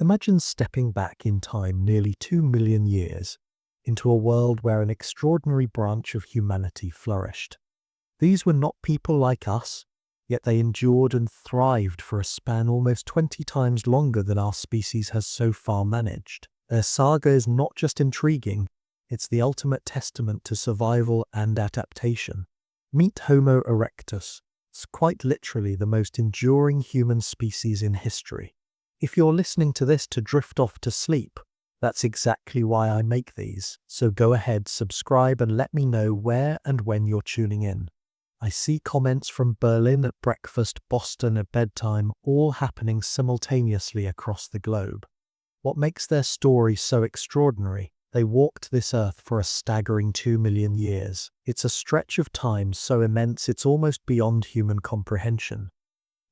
Imagine stepping back in time nearly 2 million years into a world where an extraordinary branch of humanity flourished. These were not people like us, yet they endured and thrived for a span almost 20 times longer than our species has so far managed. Their saga is not just intriguing, it's the ultimate testament to survival and adaptation. Meet Homo erectus. It's quite literally the most enduring human species in history. If you're listening to this to drift off to sleep, that's exactly why I make these. So go ahead, subscribe, and let me know where and when you're tuning in. I see comments from Berlin at breakfast, Boston at bedtime, all happening simultaneously across the globe. What makes their story so extraordinary? They walked this earth for a staggering 2 million years. It's a stretch of time so immense it's almost beyond human comprehension.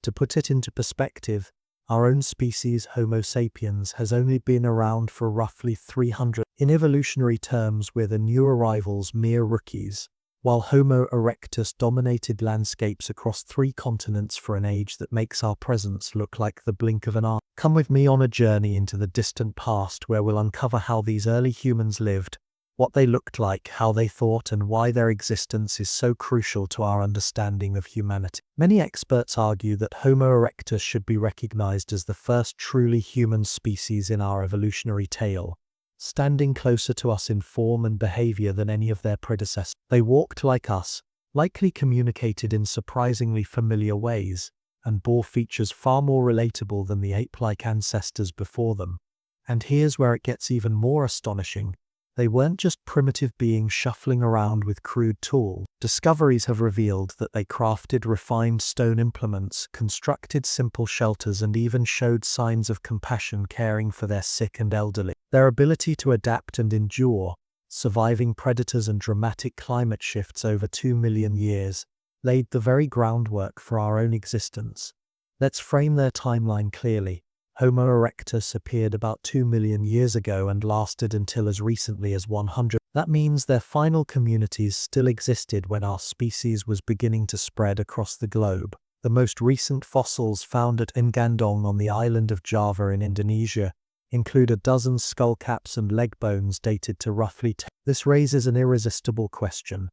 To put it into perspective, our own species, Homo sapiens, has only been around for roughly 300. In evolutionary terms, we're the new arrivals, mere rookies. While Homo erectus dominated landscapes across 3 continents for an age that makes our presence look like the blink of an eye. Come with me on a journey into the distant past where we'll uncover how these early humans lived, what they looked like, how they thought, and why their existence is so crucial to our understanding of humanity. Many experts argue that Homo erectus should be recognized as the first truly human species in our evolutionary tale, standing closer to us in form and behavior than any of their predecessors. They walked like us, likely communicated in surprisingly familiar ways, and bore features far more relatable than the ape-like ancestors before them. And here's where it gets even more astonishing. They weren't just primitive beings shuffling around with crude tools. Discoveries have revealed that they crafted refined stone implements, constructed simple shelters, and even showed signs of compassion, caring for their sick and elderly. Their ability to adapt and endure, surviving predators and dramatic climate shifts over 2 million years, laid the very groundwork for our own existence. Let's frame their timeline clearly. Homo erectus appeared about 2 million years ago and lasted until as recently as 100. That means their final communities still existed when our species was beginning to spread across the globe. The most recent fossils found at Ngandong on the island of Java in Indonesia include a dozen skullcaps and leg bones dated to roughly 10. This raises an irresistible question.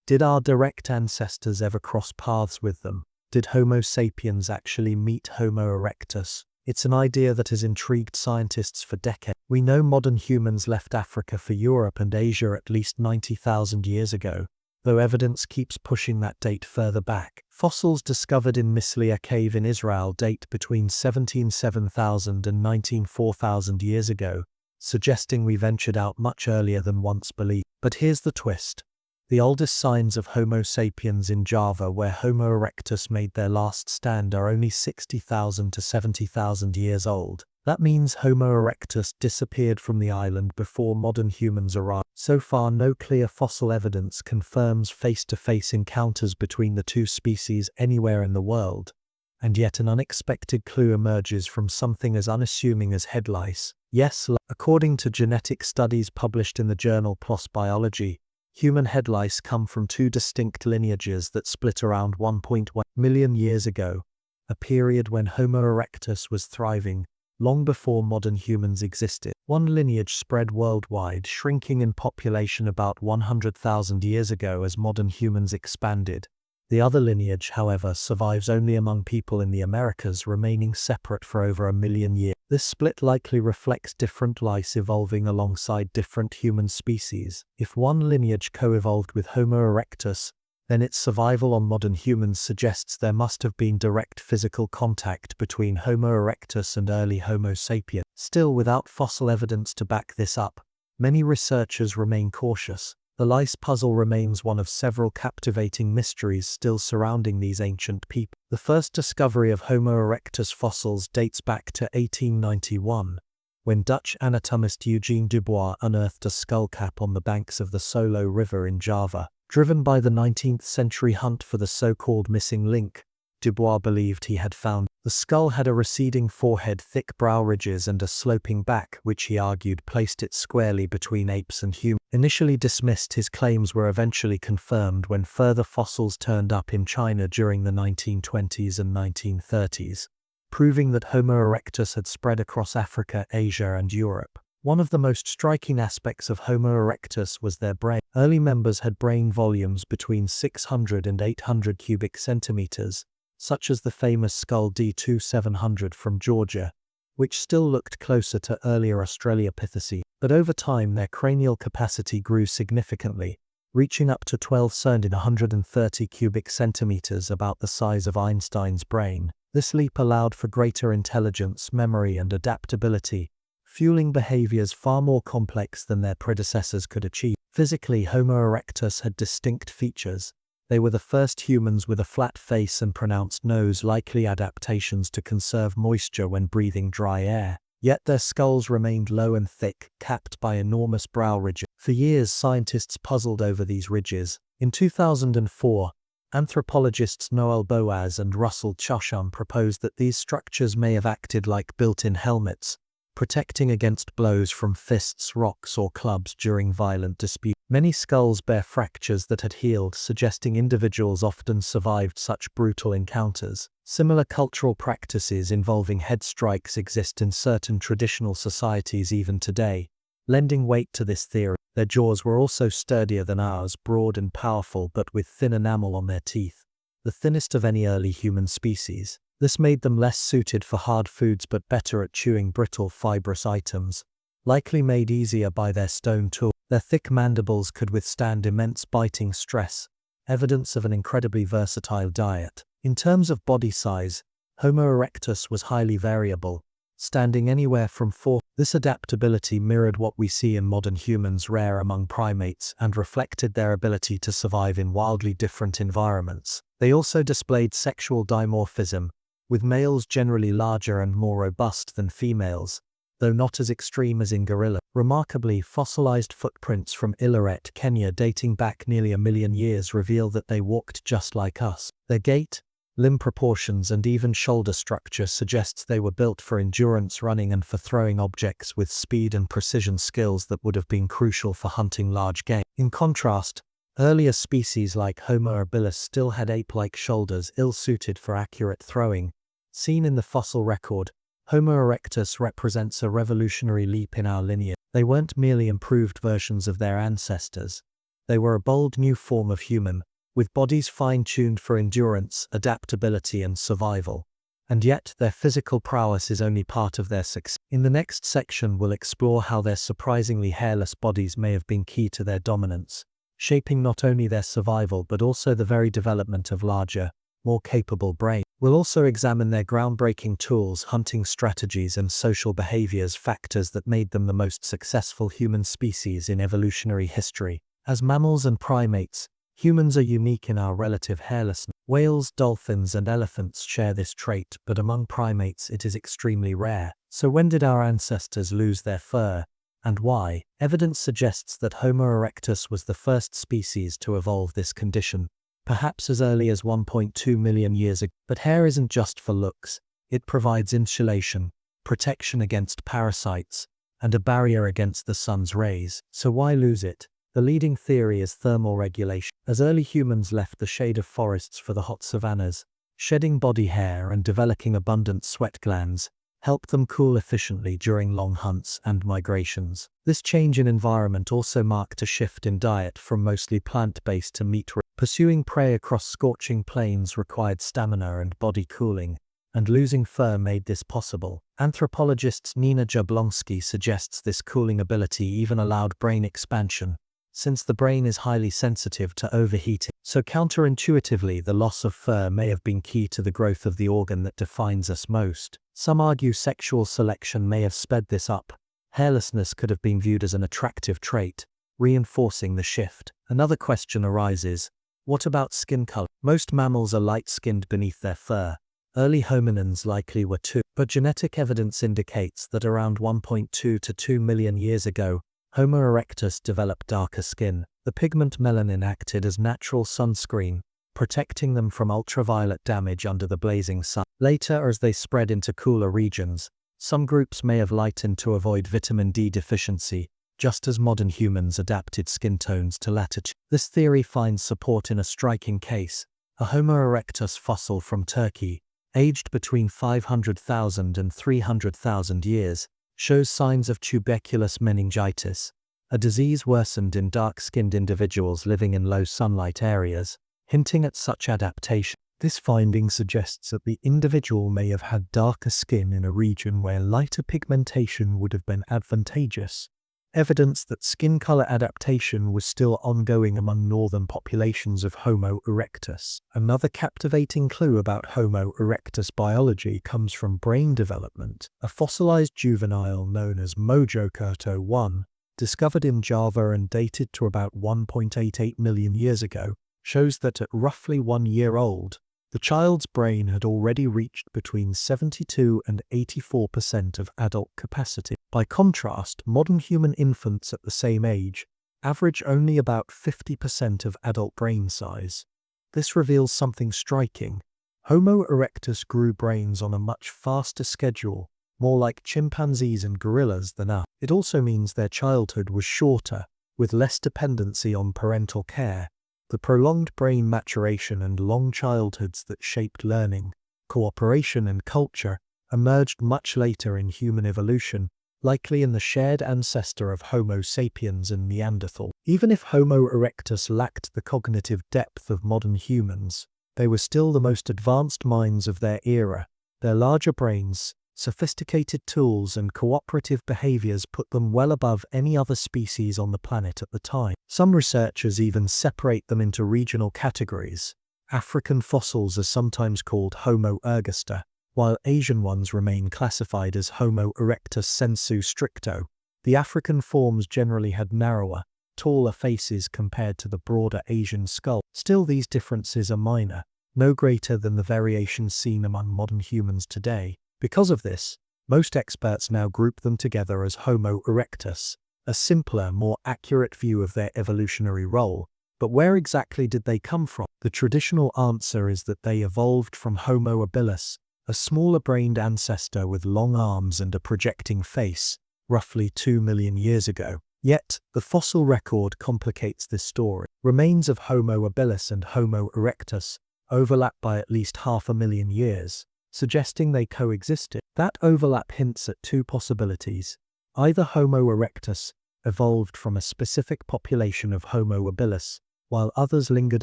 Did our direct ancestors ever cross paths with them? Did Homo sapiens actually meet Homo erectus? It's an idea that has intrigued scientists for decades. We know modern humans left Africa for Europe and Asia at least 90,000 years ago, though evidence keeps pushing that date further back. Fossils discovered in Mislia Cave in Israel date between 17,700 and 19,400 years ago, suggesting we ventured out much earlier than once believed. But here's the twist. The oldest signs of Homo sapiens in Java, where Homo erectus made their last stand, are only 60,000 to 70,000 years old. That means Homo erectus disappeared from the island before modern humans arrived. So far, no clear fossil evidence confirms face-to-face encounters between the two species anywhere in the world. And yet an unexpected clue emerges from something as unassuming as head lice. Yes, according to genetic studies published in the journal PLOS Biology, human head lice come from 2 distinct lineages that split around 1.1 million years ago, a period when Homo erectus was thriving, long before modern humans existed. One lineage spread worldwide, shrinking in population about 100,000 years ago as modern humans expanded. The other lineage, however, survives only among people in the Americas, remaining separate for over 1 million years. This split likely reflects different lice evolving alongside different human species. If one lineage co-evolved with Homo erectus, then its survival on modern humans suggests there must have been direct physical contact between Homo erectus and early Homo sapiens. Still, without fossil evidence to back this up, many researchers remain cautious. The lice puzzle remains one of several captivating mysteries still surrounding these ancient people. The first discovery of Homo erectus fossils dates back to 1891, when Dutch anatomist Eugene Dubois unearthed a skullcap on the banks of the Solo River in Java. Driven by the 19th century hunt for the so-called missing link, Dubois believed he had found. The skull had a receding forehead, thick brow ridges, and a sloping back, which he argued placed it squarely between apes and humans. Initially dismissed, his claims were eventually confirmed when further fossils turned up in China during the 1920s and 1930s, proving that Homo erectus had spread across Africa, Asia, and Europe. One of the most striking aspects of Homo erectus was their brain. Early members had brain volumes between 600 and 800 cubic centimeters, such as the famous skull D2700 from Georgia, which still looked closer to earlier Australopithecines. But over time their cranial capacity grew significantly, reaching up to 1,230 cubic centimeters, about the size of Einstein's brain. This leap allowed for greater intelligence, memory, and adaptability, fueling behaviors far more complex than their predecessors could achieve. Physically, Homo erectus had distinct features. They were the first humans with a flat face and pronounced nose, likely adaptations to conserve moisture when breathing dry air. Yet their skulls remained low and thick, capped by enormous brow ridges. For years, scientists puzzled over these ridges. In 2004, anthropologists Noel Boaz and Russell Chusham proposed that these structures may have acted like built-in helmets, protecting against blows from fists, rocks, or clubs during violent disputes. Many skulls bear fractures that had healed, suggesting individuals often survived such brutal encounters. Similar cultural practices involving head strikes exist in certain traditional societies even today, lending weight to this theory. Their jaws were also sturdier than ours, broad and powerful but with thin enamel on their teeth, the thinnest of any early human species. This made them less suited for hard foods but better at chewing brittle, fibrous items, likely made easier by their stone tool. Their thick mandibles could withstand immense biting stress, evidence of an incredibly versatile diet. In terms of body size, Homo erectus was highly variable, standing anywhere from 4. This adaptability mirrored what we see in modern humans, rare among primates, and reflected their ability to survive in wildly different environments. They also displayed sexual dimorphism, with males generally larger and more robust than females, though not as extreme as in gorilla. Remarkably, fossilized footprints from Illoret, Kenya, dating back nearly 1 million years reveal that they walked just like us. Their gait, limb proportions, and even shoulder structure suggests they were built for endurance, running, and for throwing objects with speed and precision, skills that would have been crucial for hunting large game. In contrast, earlier species like Homo habilis still had ape-like shoulders, ill-suited for accurate throwing. Seen in the fossil record, Homo erectus represents a revolutionary leap in our lineage. They weren't merely improved versions of their ancestors. They were a bold new form of human, with bodies fine-tuned for endurance, adaptability, and survival. And yet, their physical prowess is only part of their success. In the next section, we'll explore how their surprisingly hairless bodies may have been key to their dominance, shaping not only their survival but also the very development of larger, more capable brains. We'll also examine their groundbreaking tools, hunting strategies, and social behaviors, factors that made them the most successful human species in evolutionary history. As mammals and primates, humans are unique in our relative hairlessness. Whales, dolphins, and elephants share this trait, but among primates it is extremely rare. So when did our ancestors lose their fur, and why? Evidence suggests that Homo erectus was the first species to evolve this condition, perhaps as early as 1.2 million years ago. But hair isn't just for looks. It provides insulation, protection against parasites, and a barrier against the sun's rays. So why lose it? The leading theory is thermal regulation. As early humans left the shade of forests for the hot savannas, shedding body hair and developing abundant sweat glands helped them cool efficiently during long hunts and migrations. This change in environment also marked a shift in diet from mostly plant-based to meat. Pursuing prey across scorching plains required stamina and body cooling, and losing fur made this possible. Anthropologist Nina Jablonski suggests this cooling ability even allowed brain expansion, since the brain is highly sensitive to overheating. So counterintuitively, the loss of fur may have been key to the growth of the organ that defines us most. Some argue sexual selection may have sped this up. Hairlessness could have been viewed as an attractive trait, reinforcing the shift. Another question arises: what about skin color? Most mammals are light-skinned beneath their fur. Early hominins likely were too, but genetic evidence indicates that around 1.2 to 2 million years ago, Homo erectus developed darker skin. The pigment melanin acted as natural sunscreen, protecting them from ultraviolet damage under the blazing sun. Later, as they spread into cooler regions, some groups may have lightened to avoid vitamin D deficiency, just as modern humans adapted skin tones to latitude. This theory finds support in a striking case, a Homo erectus fossil from Turkey, aged between 500,000 and 300,000 years, shows signs of tuberculous meningitis, a disease worsened in dark-skinned individuals living in low sunlight areas, hinting at such adaptation. This finding suggests that the individual may have had darker skin in a region where lighter pigmentation would have been advantageous, evidence that skin color adaptation was still ongoing among northern populations of Homo erectus. Another captivating clue about Homo erectus biology comes from brain development. A fossilized juvenile known as Mojokerto 1, discovered in Java and dated to about 1.88 million years ago, shows that at roughly 1 year old, the child's brain had already reached between 72 and 84% of adult capacity. By contrast, modern human infants at the same age average only about 50% of adult brain size. This reveals something striking. Homo erectus grew brains on a much faster schedule, more like chimpanzees and gorillas than us. It also means their childhood was shorter, with less dependency on parental care. The prolonged brain maturation and long childhoods that shaped learning, cooperation, and culture emerged much later in human evolution, likely in the shared ancestor of Homo sapiens and Neanderthal. Even if Homo erectus lacked the cognitive depth of modern humans, they were still the most advanced minds of their era. Their larger brains, sophisticated tools, and cooperative behaviors put them well above any other species on the planet at the time. Some researchers even separate them into regional categories. African fossils are sometimes called Homo ergaster, while Asian ones remain classified as Homo erectus sensu stricto. The African forms generally had narrower, taller faces compared to the broader Asian skull. Still, these differences are minor, no greater than the variations seen among modern humans today. Because of this, most experts now group them together as Homo erectus, a simpler, more accurate view of their evolutionary role. But where exactly did they come from? The traditional answer is that they evolved from Homo habilis, a smaller-brained ancestor with long arms and a projecting face, roughly 2 million years ago. Yet, the fossil record complicates this story. Remains of Homo habilis and Homo erectus overlap by at least 500,000 years, suggesting they coexisted. That overlap hints at two possibilities. Either Homo erectus evolved from a specific population of Homo habilis, while others lingered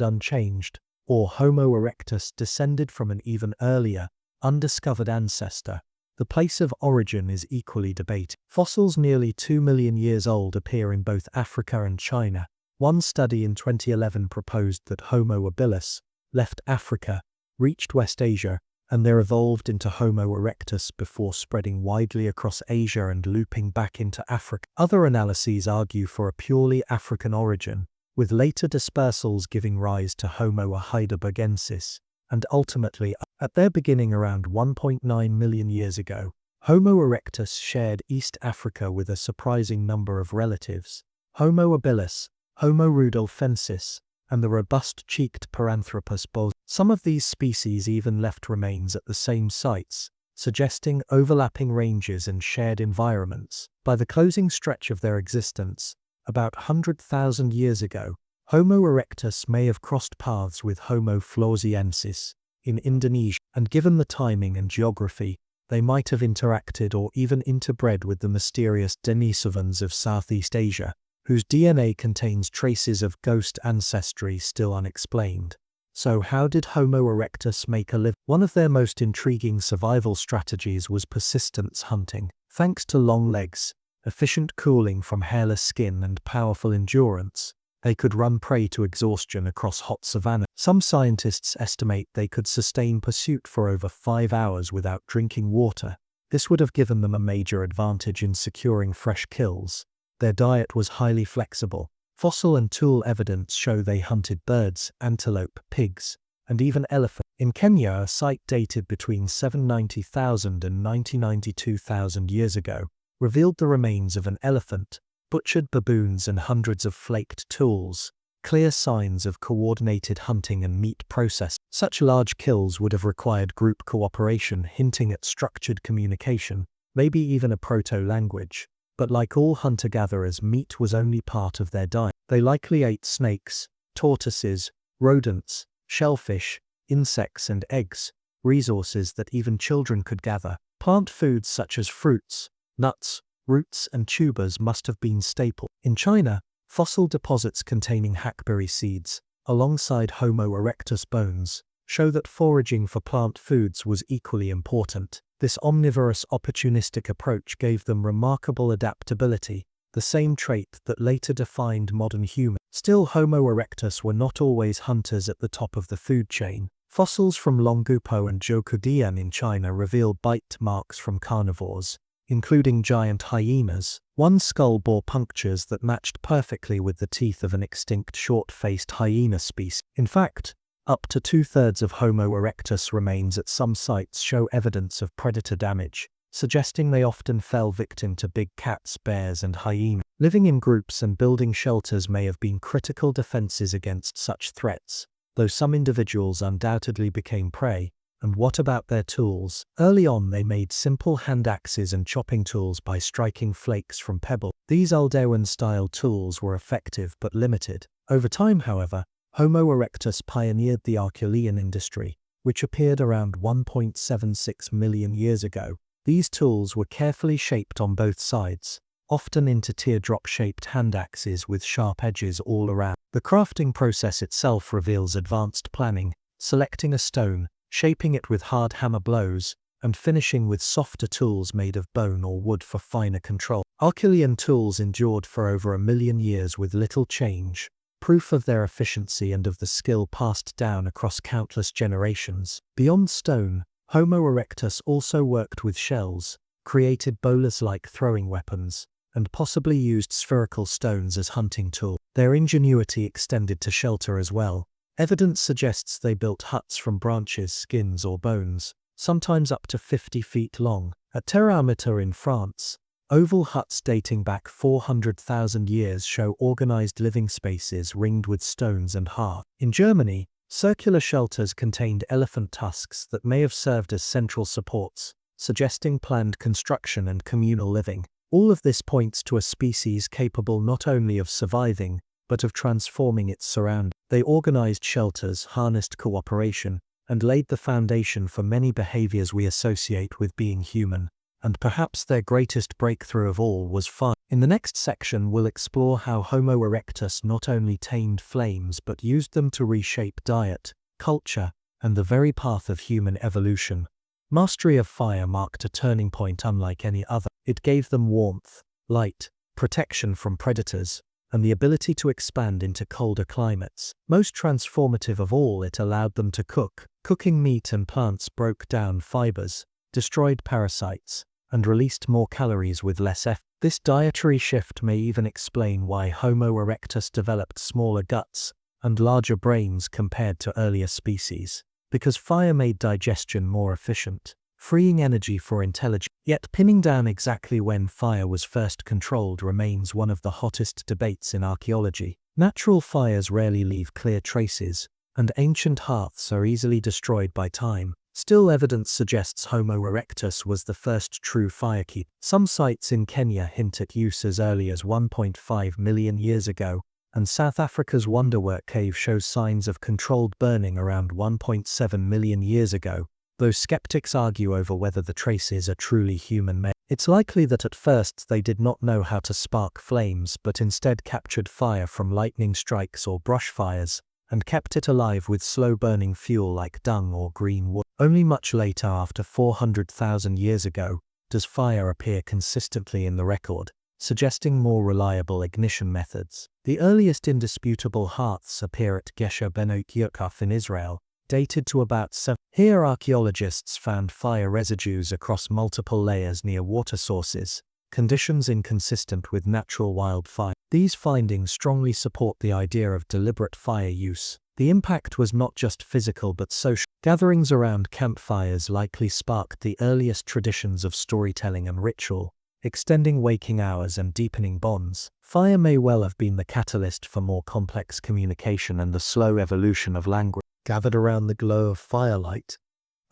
unchanged, or Homo erectus descended from an even earlier, undiscovered ancestor. The place of origin is equally debated. Fossils nearly 2 million years old appear in both Africa and China. One study in 2011 proposed that Homo habilis left Africa, reached West Asia, and there evolved into Homo erectus before spreading widely across Asia and looping back into Africa. Other analyses argue for a purely African origin, with later dispersals giving rise to Homo heidelbergensis, and ultimately, at their beginning around 1.9 million years ago, Homo erectus shared East Africa with a surprising number of relatives: Homo habilis, Homo rudolfensis, and the robust-cheeked Paranthropus bos. Some of these species even left remains at the same sites, suggesting overlapping ranges and shared environments. By the closing stretch of their existence, about 100,000 years ago, Homo erectus may have crossed paths with Homo floresiensis in Indonesia, and given the timing and geography, they might have interacted or even interbred with the mysterious Denisovans of Southeast Asia, whose DNA contains traces of ghost ancestry still unexplained. So how did Homo erectus make a living? One of their most intriguing survival strategies was persistence hunting. Thanks to long legs, efficient cooling from hairless skin, and powerful endurance, they could run prey to exhaustion across hot savanna. Some scientists estimate they could sustain pursuit for over 5 hours without drinking water. This would have given them a major advantage in securing fresh kills. Their diet was highly flexible. Fossil and tool evidence show they hunted birds, antelope, pigs, and even elephants. In Kenya, a site dated between 790,000 and 9092,000 years ago revealed the remains of an elephant, butchered baboons, and hundreds of flaked tools, clear signs of coordinated hunting and meat processing. Such large kills would have required group cooperation, hinting at structured communication, maybe even a proto-language. But like all hunter-gatherers, meat was only part of their diet. They likely ate snakes, tortoises, rodents, shellfish, insects, and eggs, resources that even children could gather. Plant foods such as fruits, nuts, roots, and tubers must have been staple. In China, fossil deposits containing hackberry seeds, alongside Homo erectus bones, show that foraging for plant foods was equally important. This omnivorous opportunistic approach gave them remarkable adaptability, the same trait that later defined modern humans. Still, Homo erectus were not always hunters at the top of the food chain. Fossils from Longgupo and Zhoukoudian in China reveal bite marks from carnivores, including giant hyenas. One skull bore punctures that matched perfectly with the teeth of an extinct short-faced hyena species. In fact, up to 2/3 of Homo erectus remains at some sites show evidence of predator damage, suggesting they often fell victim to big cats, bears, and hyenas. Living in groups and building shelters may have been critical defenses against such threats, though some individuals undoubtedly became prey. And what about their tools? Early on, they made simple hand axes and chopping tools by striking flakes from pebbles. These Aldean-style tools were effective but limited. Over time, however, Homo erectus pioneered the Archean industry, which appeared around 1.76 million years ago. These tools were carefully shaped on both sides, often into teardrop-shaped hand axes with sharp edges all around. The crafting process itself reveals advanced planning, selecting a stone, shaping it with hard hammer blows, and finishing with softer tools made of bone or wood for finer control. Archean tools endured for over 1 million years with little change, proof of their efficiency and of the skill passed down across countless generations. Beyond stone, Homo erectus also worked with shells, created bolas-like throwing weapons, and possibly used spherical stones as hunting tools. Their ingenuity extended to shelter as well. Evidence suggests they built huts from branches, skins, or bones, sometimes up to 50 feet long. At Terramita in France, oval huts dating back 400,000 years show organized living spaces ringed with stones and hearth. In Germany, circular shelters contained elephant tusks that may have served as central supports, suggesting planned construction and communal living. All of this points to a species capable not only of surviving, but of transforming its surroundings. They organized shelters, harnessed cooperation, and laid the foundation for many behaviors we associate with being human. And perhaps their greatest breakthrough of all was fire. In the next section, we'll explore how Homo erectus not only tamed flames but used them to reshape diet, culture, and the very path of human evolution. Mastery of fire marked a turning point unlike any other. It gave them warmth, light, protection from predators, and the ability to expand into colder climates. Most transformative of all, it allowed them to cook. Cooking meat and plants broke down fibers, destroyed parasites, and released more calories with less effort. This dietary shift may even explain why Homo erectus developed smaller guts and larger brains compared to earlier species, because fire made digestion more efficient, freeing energy for intelligence. Yet pinning down exactly when fire was first controlled remains one of the hottest debates in archaeology. Natural fires rarely leave clear traces, and ancient hearths are easily destroyed by time. Still, evidence suggests Homo erectus was the first true firekeeper. Some sites in Kenya hint at use as early as 1.5 million years ago, and South Africa's Wonderwork Cave shows signs of controlled burning around 1.7 million years ago, though skeptics argue over whether the traces are truly human-made. It's likely that at first they did not know how to spark flames but instead captured fire from lightning strikes or brush fires, and kept it alive with slow-burning fuel like dung or green wood. Only much later, after 400,000 years ago, does fire appear consistently in the record, suggesting more reliable ignition methods. The earliest indisputable hearths appear at Gesher Benot Yukuf in Israel, dated to about 7. Here archaeologists found fire residues across multiple layers near water sources, conditions inconsistent with natural wildfire. These findings strongly support the idea of deliberate fire use. The impact was not just physical but social. Gatherings around campfires likely sparked the earliest traditions of storytelling and ritual, extending waking hours and deepening bonds. Fire may well have been the catalyst for more complex communication and the slow evolution of language. Gathered around the glow of firelight,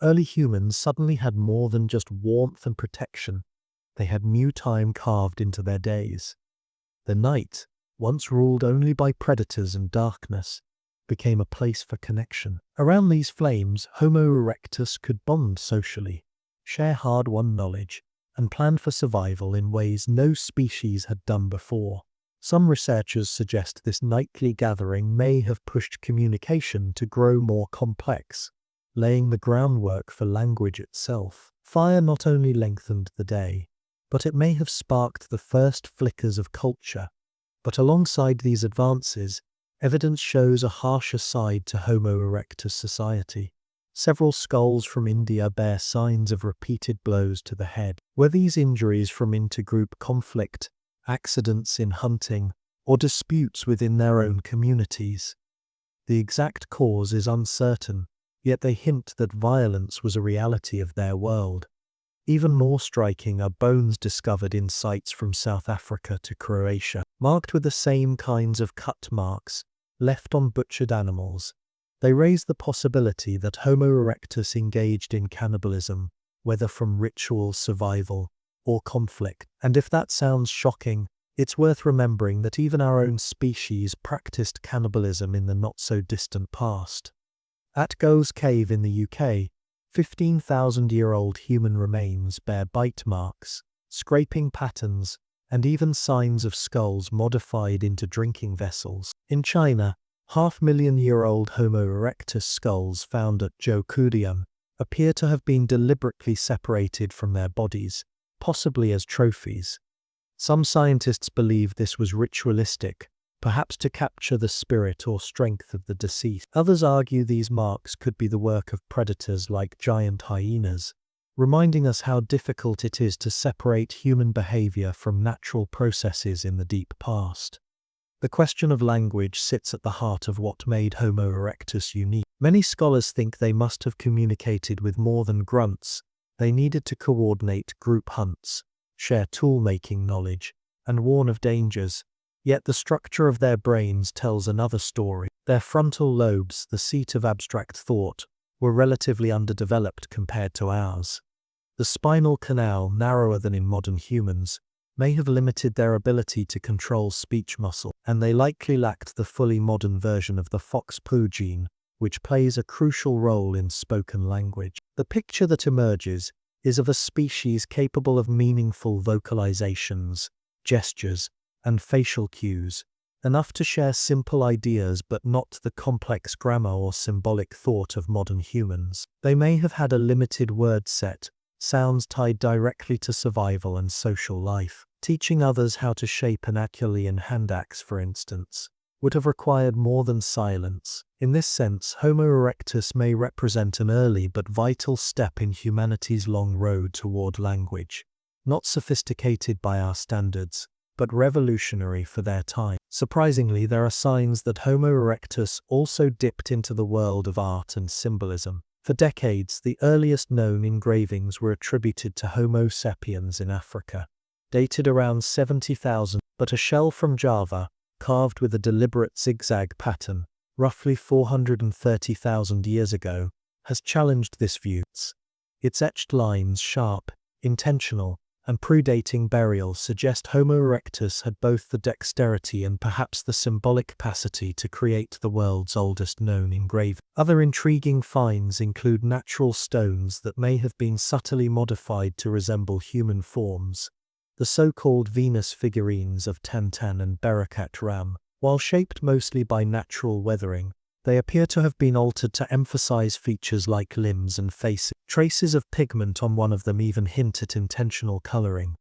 early humans suddenly had more than just warmth and protection. They had new time carved into their days. The night, once ruled only by predators and darkness, became a place for connection. Around these flames, Homo erectus could bond socially, share hard-won knowledge, and plan for survival in ways no species had done before. Some researchers suggest this nightly gathering may have pushed communication to grow more complex, laying the groundwork for language itself. Fire not only lengthened the day, but it may have sparked the first flickers of culture. But alongside these advances, evidence shows a harsher side to Homo erectus society. Several skulls from India bear signs of repeated blows to the head. Were these injuries from intergroup conflict, accidents in hunting, or disputes within their own communities? The exact cause is uncertain, yet they hint that violence was a reality of their world. Even more striking are bones discovered in sites from South Africa to Croatia, marked with the same kinds of cut marks left on butchered animals. They raise the possibility that Homo erectus engaged in cannibalism, whether from ritual survival or conflict. And if that sounds shocking, it's worth remembering that even our own species practiced cannibalism in the not-so-distant past. At Goes Cave in the UK, 15,000-year-old human remains bear bite marks, scraping patterns, and even signs of skulls modified into drinking vessels. In China, 500,000-year-old Homo erectus skulls found at Zhoukoudian appear to have been deliberately separated from their bodies, possibly as trophies. Some scientists believe this was ritualistic, perhaps to capture the spirit or strength of the deceased. Others argue these marks could be the work of predators like giant hyenas, reminding us how difficult it is to separate human behavior from natural processes in the deep past. The question of language sits at the heart of what made Homo erectus unique. Many scholars think they must have communicated with more than grunts. They needed to coordinate group hunts, share tool-making knowledge, and warn of dangers. Yet the structure of their brains tells another story. Their frontal lobes, the seat of abstract thought, were relatively underdeveloped compared to ours. The spinal canal, narrower than in modern humans, may have limited their ability to control speech muscle, and they likely lacked the fully modern version of the FOXP2 gene, which plays a crucial role in spoken language. The picture that emerges is of a species capable of meaningful vocalizations, gestures, and facial cues, enough to share simple ideas but not the complex grammar or symbolic thought of modern humans. They may have had a limited word set, sounds tied directly to survival and social life. Teaching others how to shape an Acheulean hand axe, for instance, would have required more than silence. In this sense, Homo erectus may represent an early but vital step in humanity's long road toward language. Not sophisticated by our standards, but revolutionary for their time. Surprisingly, there are signs that Homo erectus also dipped into the world of art and symbolism. For decades, the earliest known engravings were attributed to Homo sapiens in Africa, dated around 70,000, but a shell from Java, carved with a deliberate zigzag pattern, roughly 430,000 years ago, has challenged this view. Its etched lines, sharp, intentional, and predating burial suggest Homo erectus had both the dexterity and perhaps the symbolic capacity to create the world's oldest known engraving. Other intriguing finds include natural stones that may have been subtly modified to resemble human forms. The so-called Venus figurines of Tantan and Barakat Ram, while shaped mostly by natural weathering, they appear to have been altered to emphasize features like limbs and faces. Traces of pigment on one of them even hint at intentional coloring.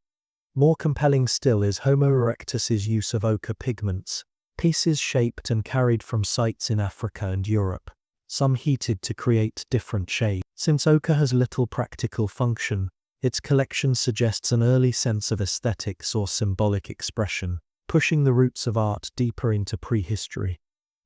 More compelling still is Homo erectus's use of ochre pigments, pieces shaped and carried from sites in Africa and Europe, some heated to create different shades. Since ochre has little practical function, its collection suggests an early sense of aesthetics or symbolic expression, pushing the roots of art deeper into prehistory.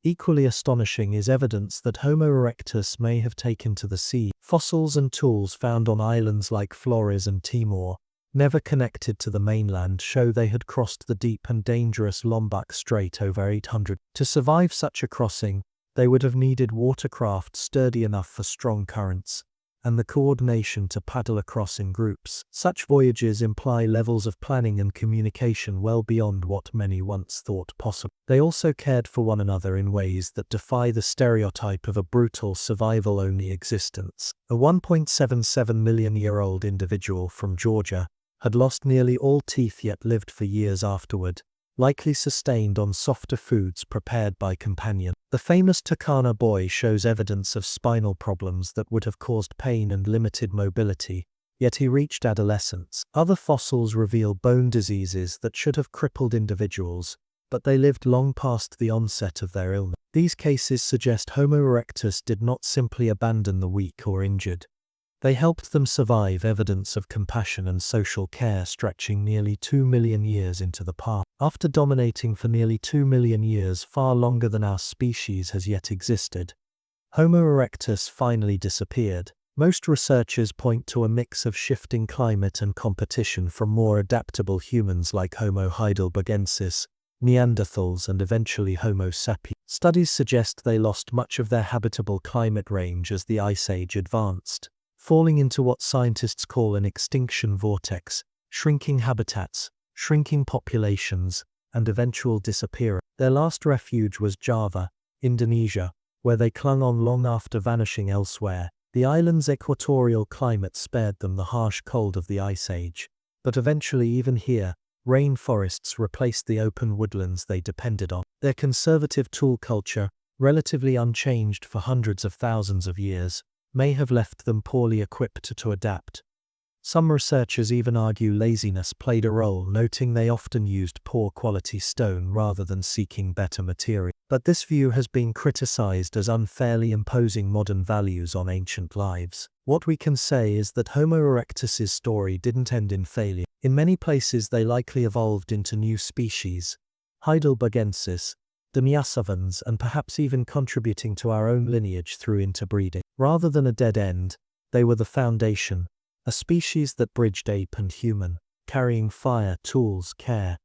Equally astonishing is evidence that Homo erectus may have taken to the sea. Fossils and tools found on islands like Flores and Timor, never connected to the mainland, show they had crossed the deep and dangerous Lombok Strait over 800. To survive such a crossing, they would have needed watercraft sturdy enough for strong currents, and the coordination to paddle across in groups. Such voyages imply levels of planning and communication well beyond what many once thought possible. They also cared for one another in ways that defy the stereotype of a brutal survival-only existence. A 1.77-million-year-old individual from Georgia had lost nearly all teeth yet lived for years afterward, likely sustained on softer foods prepared by companions. The famous Turkana boy shows evidence of spinal problems that would have caused pain and limited mobility, yet he reached adolescence. Other fossils reveal bone diseases that should have crippled individuals, but they lived long past the onset of their illness. These cases suggest Homo erectus did not simply abandon the weak or injured. They helped them survive, evidence of compassion and social care stretching nearly 2 million years into the past. After dominating for nearly 2 million years, far longer than our species has yet existed, Homo erectus finally disappeared. Most researchers point to a mix of shifting climate and competition from more adaptable humans like Homo heidelbergensis, Neanderthals, and eventually Homo sapiens. Studies suggest they lost much of their habitable climate range as the Ice Age advanced, falling into what scientists call an extinction vortex, shrinking habitats, shrinking populations, and eventual disappearance. Their last refuge was Java, Indonesia, where they clung on long after vanishing elsewhere. The island's equatorial climate spared them the harsh cold of the Ice Age, but eventually even here, rainforests replaced the open woodlands they depended on. Their conservative tool culture, relatively unchanged for hundreds of thousands of years, may have left them poorly equipped to adapt. Some researchers even argue laziness played a role, noting they often used poor quality stone rather than seeking better material. But this view has been criticized as unfairly imposing modern values on ancient lives. What we can say is that Homo erectus's story didn't end in failure. In many places they likely evolved into new species, Heidelbergensis, Denisovans, and perhaps even contributing to our own lineage through interbreeding. Rather than a dead end, they were the foundation, a species that bridged ape and human, carrying fire, tools, care,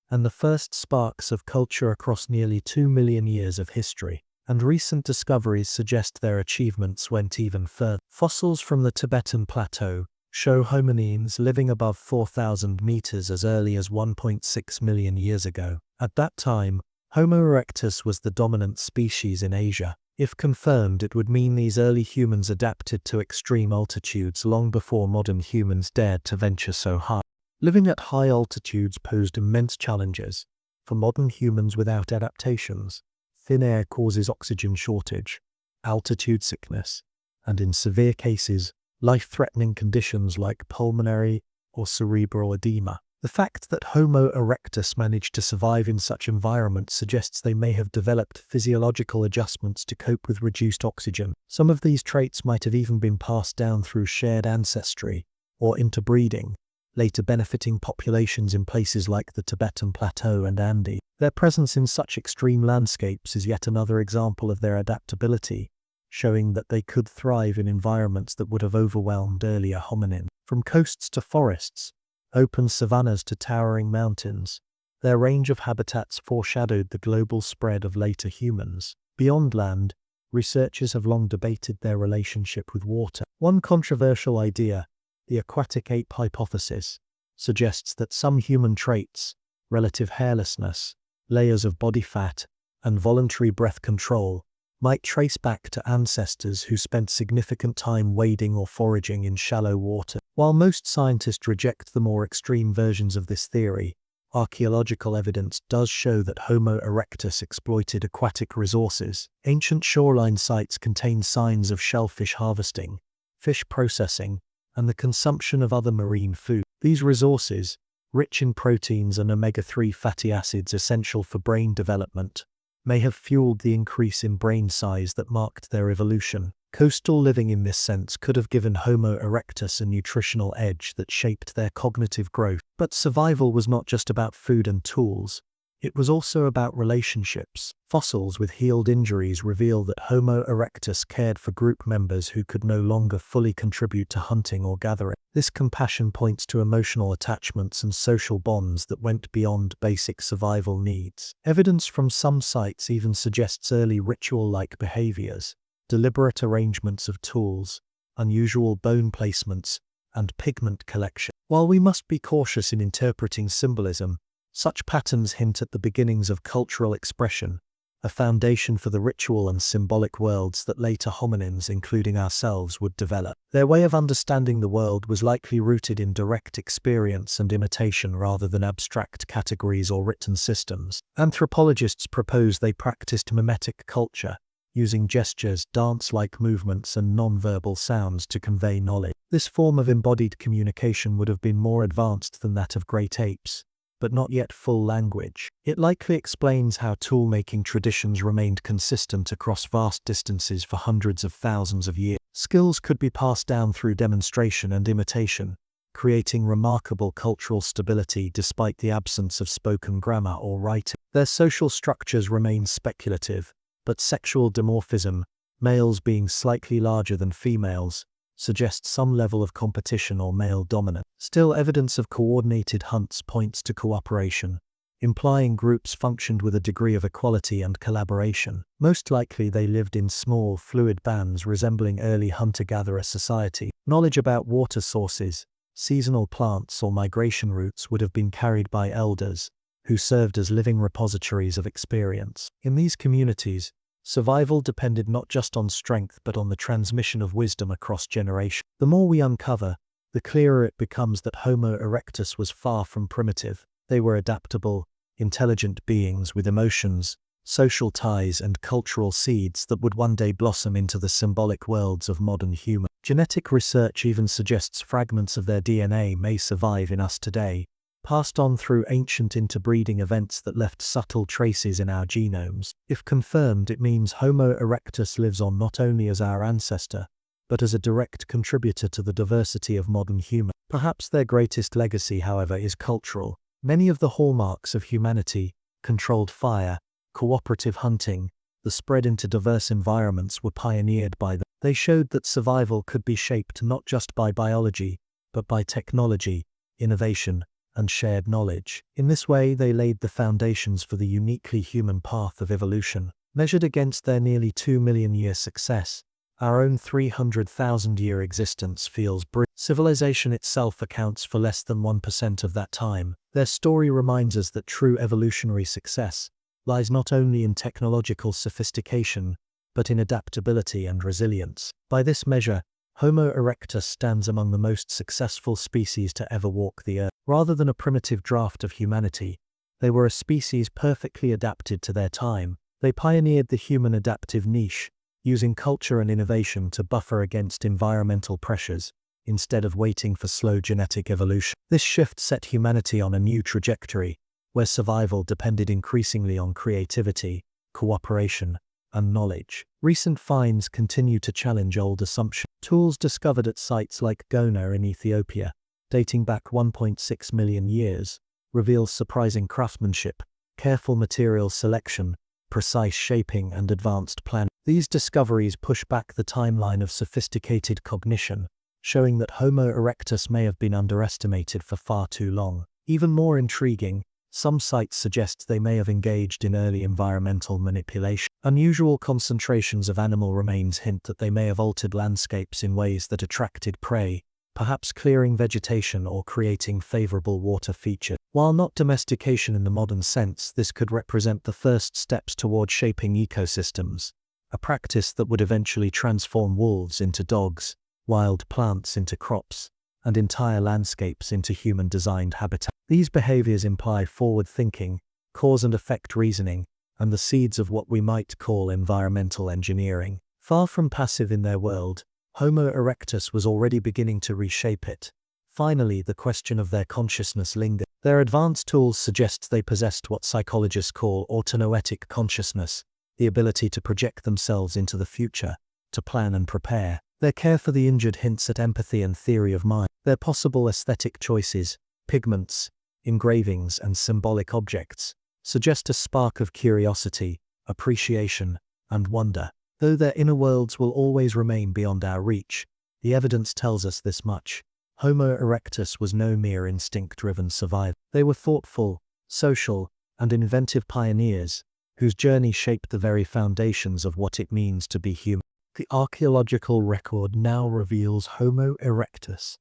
and the first sparks of culture across nearly 2 million years of history. And recent discoveries suggest their achievements went even further. Fossils from the Tibetan Plateau show hominines living above 4,000 meters as early as 1.6 million years ago. At that time, Homo erectus was the dominant species in Asia. If confirmed, it would mean these early humans adapted to extreme altitudes long before modern humans dared to venture so high. Living at high altitudes posed immense challenges for modern humans without adaptations. Thin air causes oxygen shortage, altitude sickness, and in severe cases, life-threatening conditions like pulmonary or cerebral edema. The fact that Homo erectus managed to survive in such environments suggests they may have developed physiological adjustments to cope with reduced oxygen. Some of these traits might have even been passed down through shared ancestry or interbreeding, later benefiting populations in places like the Tibetan Plateau and Andes. Their presence in such extreme landscapes is yet another example of their adaptability, showing that they could thrive in environments that would have overwhelmed earlier hominins. From coasts to forests, open savannas to towering mountains, their range of habitats foreshadowed the global spread of later humans. Beyond land, researchers have long debated their relationship with water. One controversial idea, the aquatic ape hypothesis, suggests that some human traits, relative hairlessness, layers of body fat, and voluntary breath control, might trace back to ancestors who spent significant time wading or foraging in shallow water. While most scientists reject the more extreme versions of this theory, archaeological evidence does show that Homo erectus exploited aquatic resources. Ancient shoreline sites contain signs of shellfish harvesting, fish processing, and the consumption of other marine food. These resources, rich in proteins and omega-3 fatty acids essential for brain development, may have fueled the increase in brain size that marked their evolution. Coastal living in this sense could have given Homo erectus a nutritional edge that shaped their cognitive growth. But survival was not just about food and tools. It was also about relationships. Fossils with healed injuries reveal that Homo erectus cared for group members who could no longer fully contribute to hunting or gathering. This compassion points to emotional attachments and social bonds that went beyond basic survival needs. Evidence from some sites even suggests early ritual-like behaviors, deliberate arrangements of tools, unusual bone placements, and pigment collection. While we must be cautious in interpreting symbolism, such patterns hint at the beginnings of cultural expression, a foundation for the ritual and symbolic worlds that later hominins, including ourselves, would develop. Their way of understanding the world was likely rooted in direct experience and imitation rather than abstract categories or written systems. Anthropologists propose they practiced mimetic culture, using gestures, dance-like movements, and non-verbal sounds to convey knowledge. This form of embodied communication would have been more advanced than that of great apes, but not yet full language. It likely explains how tool-making traditions remained consistent across vast distances for hundreds of thousands of years. Skills could be passed down through demonstration and imitation, creating remarkable cultural stability despite the absence of spoken grammar or writing. Their social structures remain speculative, but sexual dimorphism, males being slightly larger than females, suggests some level of competition or male dominance. Still, evidence of coordinated hunts points to cooperation, implying groups functioned with a degree of equality and collaboration. Most likely they lived in small, fluid bands resembling early hunter-gatherer society. Knowledge about water sources, seasonal plants, or migration routes would have been carried by elders, who served as living repositories of experience. In these communities, survival depended not just on strength but on the transmission of wisdom across generations. The more we uncover, the clearer it becomes that Homo erectus was far from primitive. They were adaptable, intelligent beings with emotions, social ties, and cultural seeds that would one day blossom into the symbolic worlds of modern humans. Genetic research even suggests fragments of their DNA may survive in us today, passed on through ancient interbreeding events that left subtle traces in our genomes. If confirmed, it means Homo erectus lives on not only as our ancestor, but as a direct contributor to the diversity of modern humans. Perhaps their greatest legacy, however, is cultural. Many of the hallmarks of humanity, controlled fire, cooperative hunting, the spread into diverse environments, were pioneered by them. They showed that survival could be shaped not just by biology, but by technology, innovation, and shared knowledge. In this way, they laid the foundations for the uniquely human path of evolution. Measured against their nearly 2 million year success, our own 300,000-year existence feels brief. Civilization itself accounts for less than 1% of that time. Their story reminds us that true evolutionary success lies not only in technological sophistication, but in adaptability and resilience. By this measure, Homo erectus stands among the most successful species to ever walk the earth. Rather than a primitive draft of humanity, they were a species perfectly adapted to their time. They pioneered the human adaptive niche, using culture and innovation to buffer against environmental pressures, instead of waiting for slow genetic evolution. This shift set humanity on a new trajectory, where survival depended increasingly on creativity, cooperation, and knowledge. Recent finds continue to challenge old assumptions. Tools discovered at sites like Gona in Ethiopia, dating back 1.6 million years, reveal surprising craftsmanship, careful material selection, precise shaping, and advanced planning. These discoveries push back the timeline of sophisticated cognition, showing that Homo erectus may have been underestimated for far too long. Even more intriguing, some sites suggest they may have engaged in early environmental manipulation. Unusual concentrations of animal remains hint that they may have altered landscapes in ways that attracted prey, perhaps clearing vegetation or creating favorable water features. While not domestication in the modern sense, this could represent the first steps toward shaping ecosystems, a practice that would eventually transform wolves into dogs, wild plants into crops, and entire landscapes into human-designed habitats. These behaviors imply forward-thinking, cause and effect reasoning, and the seeds of what we might call environmental engineering. Far from passive in their world, Homo erectus was already beginning to reshape it. Finally, the question of their consciousness lingered. Their advanced tools suggest they possessed what psychologists call autonoetic consciousness, the ability to project themselves into the future, to plan and prepare. Their care for the injured hints at empathy and theory of mind. Their possible aesthetic choices, pigments, engravings, and symbolic objects, suggest a spark of curiosity, appreciation, and wonder. Though their inner worlds will always remain beyond our reach, the evidence tells us this much. Homo erectus was no mere instinct-driven survivor. They were thoughtful, social, and inventive pioneers, whose journey shaped the very foundations of what it means to be human. The archaeological record now reveals Homo erectus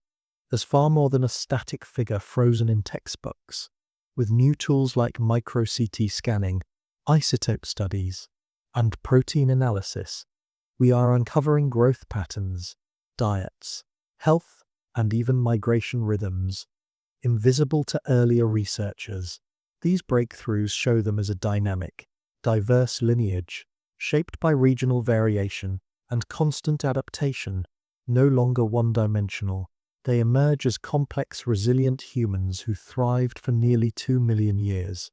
as far more than a static figure frozen in textbooks. With new tools like micro-CT scanning, isotope studies, and protein analysis, we are uncovering growth patterns, diets, health, and even migration rhythms invisible to earlier researchers. These breakthroughs show them as a dynamic, diverse lineage, shaped by regional variation and constant adaptation, no longer one-dimensional. They emerge as complex, resilient humans who thrived for nearly 2 million years.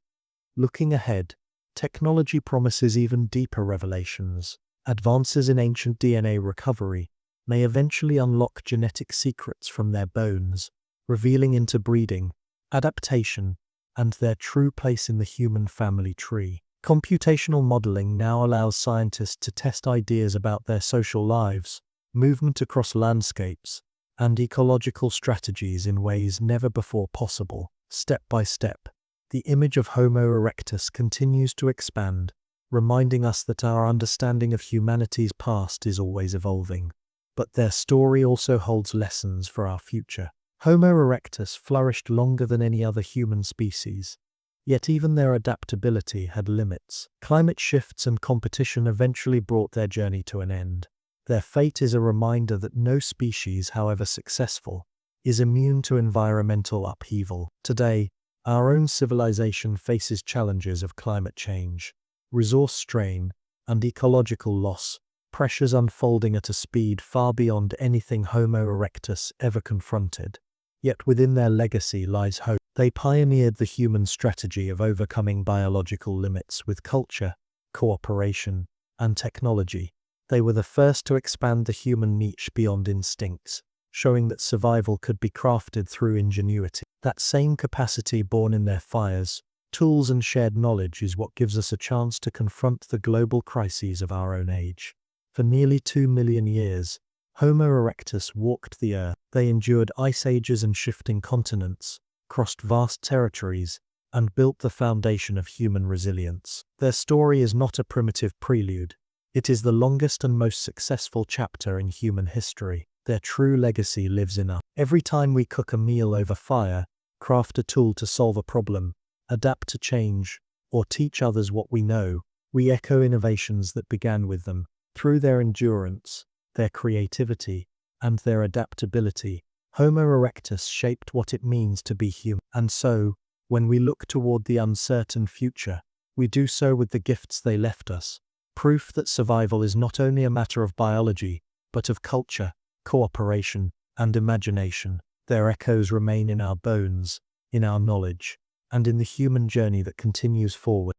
Looking ahead, technology promises even deeper revelations. Advances in ancient DNA recovery may eventually unlock genetic secrets from their bones, revealing interbreeding, adaptation, and their true place in the human family tree. Computational modeling now allows scientists to test ideas about their social lives, movement across landscapes, and ecological strategies in ways never before possible. Step by step, the image of Homo erectus continues to expand, reminding us that our understanding of humanity's past is always evolving. But their story also holds lessons for our future. Homo erectus flourished longer than any other human species, yet even their adaptability had limits. Climate shifts and competition eventually brought their journey to an end. Their fate is a reminder that no species, however successful, is immune to environmental upheaval. Today, our own civilization faces challenges of climate change, resource strain, and ecological loss, pressures unfolding at a speed far beyond anything Homo erectus ever confronted. Yet within their legacy lies hope. They pioneered the human strategy of overcoming biological limits with culture, cooperation, and technology. They were the first to expand the human niche beyond instincts, showing that survival could be crafted through ingenuity. That same capacity born in their fires, tools, and shared knowledge is what gives us a chance to confront the global crises of our own age. For nearly 2 million years, Homo erectus walked the earth. They endured ice ages and shifting continents, crossed vast territories, and built the foundation of human resilience. Their story is not a primitive prelude. It is the longest and most successful chapter in human history. Their true legacy lives in us. Every time we cook a meal over fire, craft a tool to solve a problem, adapt to change, or teach others what we know, we echo innovations that began with them. Through their endurance, their creativity, and their adaptability, Homo erectus shaped what it means to be human. And so, when we look toward the uncertain future, we do so with the gifts they left us. Proof that survival is not only a matter of biology, but of culture, cooperation, and imagination. Their echoes remain in our bones, in our knowledge, and in the human journey that continues forward.